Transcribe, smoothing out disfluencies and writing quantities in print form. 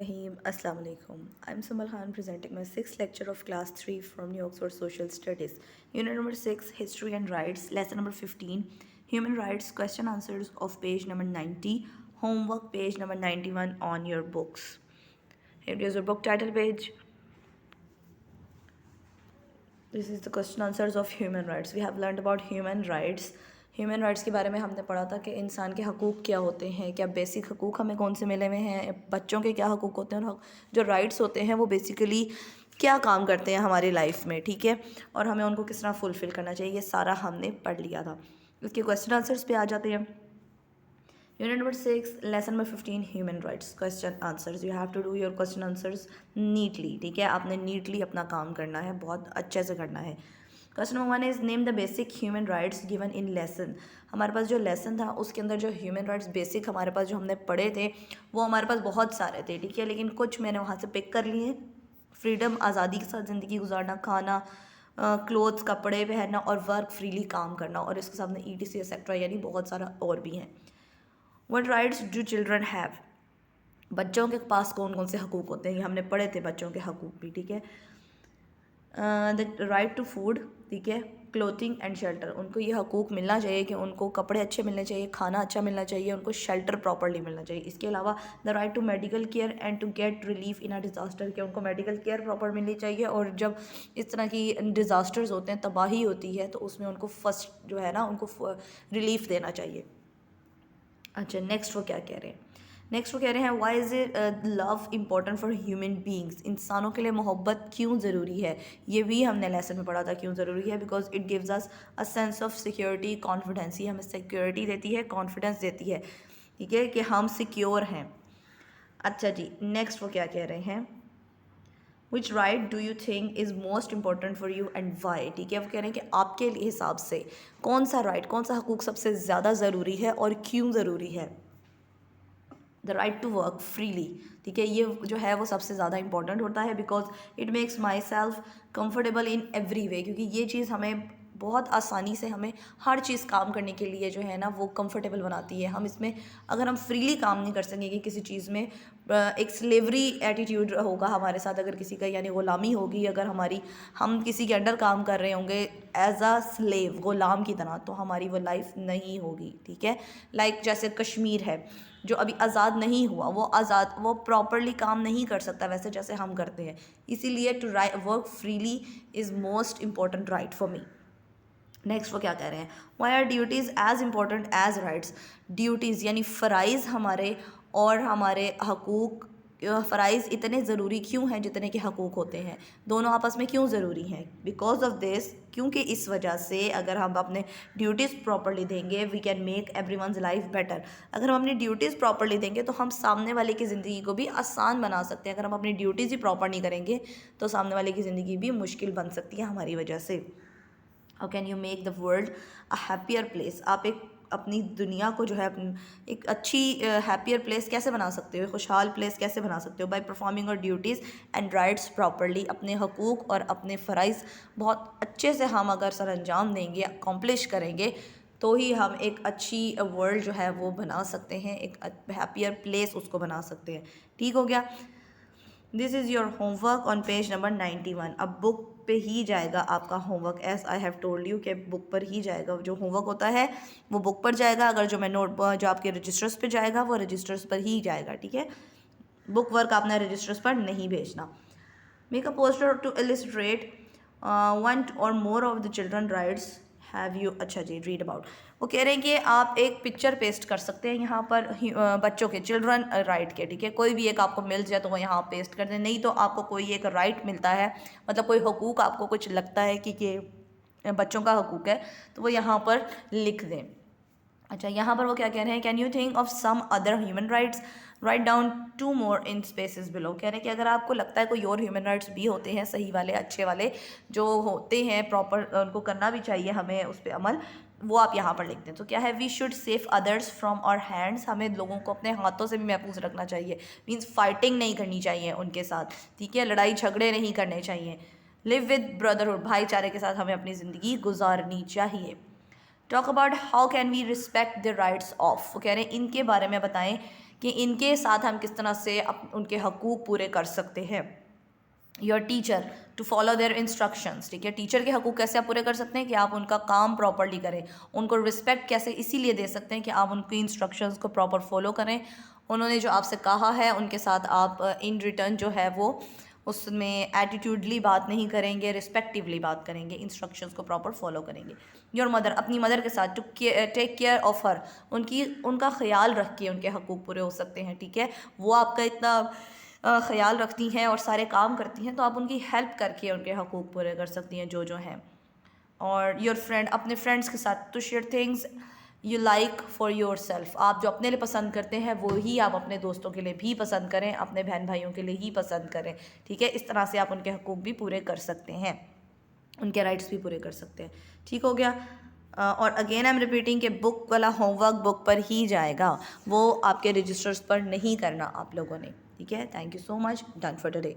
Assalamu alaikum. I'm Sumal Khan presenting my sixth lecture of class 3 from New Oxford Social Studies. Unit number 6, History and Rights, lesson number 15, Human Rights, question answers of page number 90, homework page number 91 on your books. Here is your book title page. This is the question answers of human rights. We have learned about human rights. Human rights के बारे में हमने पढ़ा था कि इंसान के हकूक़ क्या होते हैं, क्या बेसिक हकूक़ हमें कौन से मिले हुए हैं, बच्चों के क्या हकूक़ होते हैं और जो राइट्स होते हैं वो बेसिकली क्या काम करते हैं हमारी लाइफ में, ठीक है, और हमें उनको किस तरह फुलफ़िल करना चाहिए, ये सारा हमने पढ़ लिया था। इसके क्वेश्चन आंसर्स पे आ जाते हैं। Unit number 6, lesson number 15, human rights, question answers. You have to do your question answers neatly, ठीक है, आपने neatly अपना काम करना है, बहुत अच्छे से करना है। Question number 1 is name the basic human rights given in lesson. हमारे पास जो लेसन था उसके अंदर जो ह्यूमन राइट्स बेसिक हमारे पास जो हमने पढ़े थे वो हमारे पास बहुत सारे थे, ठीक है, लेकिन कुछ मैंने वहाँ से पिक कर लिए। फ्रीडम, आज़ादी के साथ ज़िंदगी गुजारना, खाना, क्लोथ्स, कपड़े पहनना और वर्क फ्रीली काम करना, और इसके सामने ETC एक्सेट्रा, यानी बहुत सारा और भी हैं। What rights do children have, बच्चों के पास कौन कौन से हकूक़ होते हैं, ये हमने पढ़े थे बच्चों के हकूक़ भी, ठीक है। द राइट टू फूड, ठीक है, क्लोथिंग एंड शेल्टर, उनको ये हकूक़ मिलना चाहिए कि उनको कपड़े अच्छे मिलने चाहिए, खाना अच्छा मिलना चाहिए, उनको शेल्टर प्रॉपर्ली मिलना चाहिए। इसके अलावा the right to medical care and to get relief in a disaster, कि उनको मेडिकल केयर प्रॉपर मिलनी चाहिए, और जब इस तरह की डिज़ास्टर्स होते हैं, तबाही होती है, तो उसमें उनको फर्स्ट जो है ना उनको रिलीफ देना चाहिए। अच्छा, नेक्स्ट वो क्या कह रहे हैं, नेक्स्ट वो कह रहे हैं why is love important for human beings, इंसानों के लिए मोहब्बत क्यों ज़रूरी है। ये भी हमने लेसन में पढ़ा था क्यों ज़रूरी है। Because it gives us a sense of security, confidence, ये हमें सिक्योरिटी देती है, कॉन्फिडेंस देती है, ठीक है, कि हम सिक्योर हैं। अच्छा जी, नेक्स्ट वो क्या कह रहे हैं, which right do you think is most important for you and why, ठीक है, वो कह रहे हैं कि आपके हिसाब से कौन सा राइट, कौन सा हकूक़ सबसे ज़्यादा ज़रूरी है और क्यों ज़रूरी है। The right to work freely, ठीक है, ये जो है वो सबसे ज़्यादा इंपॉर्टेंट होता है, because it makes my self comfortable in every way, क्योंकि ये चीज़ हमें बहुत आसानी से हमें हर चीज़ काम करने के लिए जो है ना वो कंफर्टेबल बनाती है। हम इसमें अगर हम फ्रीली काम नहीं कर सकेंगे किसी चीज़ में, एक स्लेवरी एटीट्यूड होगा हमारे साथ, अगर किसी का यानी ग़ुलामी होगी, अगर हमारी हम किसी के अंडर काम कर रहे होंगे एज अ स्लेव, ग़ुलाम की तरह, तो हमारी वो लाइफ नहीं होगी, ठीक है। लाइक जैसे कश्मीर है जो अभी आज़ाद नहीं हुआ, वो प्रॉपरली काम नहीं कर सकता वैसे जैसे हम करते हैं, इसीलिए to work freely is most important right for me. Next वो क्या कह रहे हैं, why are duties as important as rights, duties यानी फ़राइज़ हमारे और हमारे हकूक़, फ़राइज़ इतने ज़रूरी क्यों हैं जितने के हकूक़ होते हैं, दोनों आपस में क्यों ज़रूरी हैं। बिकॉज ऑफ दिस, क्योंकि इस वजह से अगर हम अपने ड्यूटीज़ प्रॉपरली देंगे, we can make everyone's life better. अगर हम अपनी ड्यूटीज़ प्रॉपरली देंगे तो हम सामने वाले की ज़िंदगी को भी आसान बना सकते हैं। अगर हम अपनी ड्यूटीज़ ही प्रॉपर नहीं करेंगे तो सामने वाले की ज़िंदगी भी मुश्किल बन सकती है हमारी वजह से। How can you make the world a happier place, आप एक अपनी दुनिया को जो है एक अच्छी हैप्पियर प्लेस कैसे बना सकते हो, खुशहाल प्लेस कैसे बना सकते हो, बाय परफॉर्मिंग और ड्यूटीज़ एंड राइट्स प्रॉपरली, अपने हकूक़ और अपने फ़राइज़ बहुत अच्छे से हम अगर सर अंजाम देंगे, अकम्प्लिश करेंगे, तो ही हम एक अच्छी वर्ल्ड जो है वो बना सकते हैं, एक हैप्पियर प्लेस उसको बना सकते हैं, ठीक हो गया। This is your homework on page number 91। अब बुक पे ही जाएगा आपका homework, as I have told you कि बुक पर ही जाएगा, जो होमवर्क होता है वो बुक पर जाएगा, अगर जो मैं नोट जो आपके रजिस्टर्स पे जाएगा वो रजिस्टर्स पर ही जाएगा, ठीक है, बुक वर्क आपने रजिस्टर्स पर नहीं भेजना। Make a poster to illustrate one or more of the children rights have you, अच्छा जी, रीड अबाउट, वो कह रहे हैं कि आप एक पिक्चर पेस्ट कर सकते हैं यहाँ पर बच्चों के चिल्ड्रन राइट के, ठीक है, कोई भी एक आपको मिल जाए तो वो यहाँ पेस्ट कर दें, नहीं तो आपको कोई एक राइट मिलता है, मतलब कोई हकूक़ आपको कुछ लगता है कि ये बच्चों का हकूक़ है, तो वो यहाँ पर लिख दें। अच्छा, यहाँ पर वो क्या कह रहे हैं, can you think of some other human rights, write down 2 more in spaces below, कह रहे हैं कि अगर आपको लगता है कोई और ह्यूमन राइट्स भी होते हैं सही वाले, अच्छे वाले जो होते हैं प्रॉपर, उनको करना भी चाहिए हमें उस पर अमल, वो आप यहाँ पर लिख दें। तो क्या है, we should save others from our hands, हमें लोगों को अपने हाथों से भी महफूज रखना चाहिए, मीन्स फाइटिंग नहीं करनी चाहिए उनके साथ, ठीक है, लड़ाई झगड़े नहीं करने चाहिए। लिव विद ब्रदरहुड, भाईचारे के साथ हमें अपनी ज़िंदगी गुजारनी चाहिए। Talk about how can we respect the rights of, वो कह रहे हैं इनके बारे में बताएं कि इनके साथ हम किस तरह से उनके हकूक़ पूरे कर सकते हैं। Your teacher to follow their instructions, ठीक है, टीचर के हकूक़ कैसे आप पूरे कर सकते हैं कि आप उनका काम प्रॉपरली करें, उनको रिस्पेक्ट कैसे इसीलिए दे सकते हैं कि आप उनकी इंस्ट्रक्शंस को प्रॉपर फॉलो करें, उन्होंने जो आपसे कहा है उनके साथ आप इन रिटर्न जो है वो उसमें एटीट्यूडली बात नहीं करेंगे, रिस्पेक्टिवली बात करेंगे, इंस्ट्रक्शंस को प्रॉपर फॉलो करेंगे। योर मदर, अपनी मदर के साथ टू टेक केयर ऑफ़ हर, उनका ख्याल रख के उनके हकूक़ पूरे हो सकते हैं, ठीक है, वो आपका इतना ख्याल रखती हैं और सारे काम करती हैं तो आप उनकी हेल्प करके उनके हकूक़ पूरे कर सकती हैं जो हैं। और योर फ्रेंड, अपने फ्रेंड्स के साथ to share things you like for yourself, आप जो अपने लिए पसंद करते हैं वो ही आप अपने दोस्तों के लिए भी पसंद करें, अपने बहन भाइयों के लिए ही पसंद करें, ठीक है, इस तरह से आप उनके हकूक़ भी पूरे कर सकते हैं, उनके राइट्स भी पूरे कर सकते हैं, ठीक हो गया। और अगेन आई एम रिपीटिंग कि बुक वाला होमवर्क बुक पर ही जाएगा, वो आपके रजिस्टर्स पर नहीं करना आप लोगों ने, ठीक है। Thank you so much, done for today.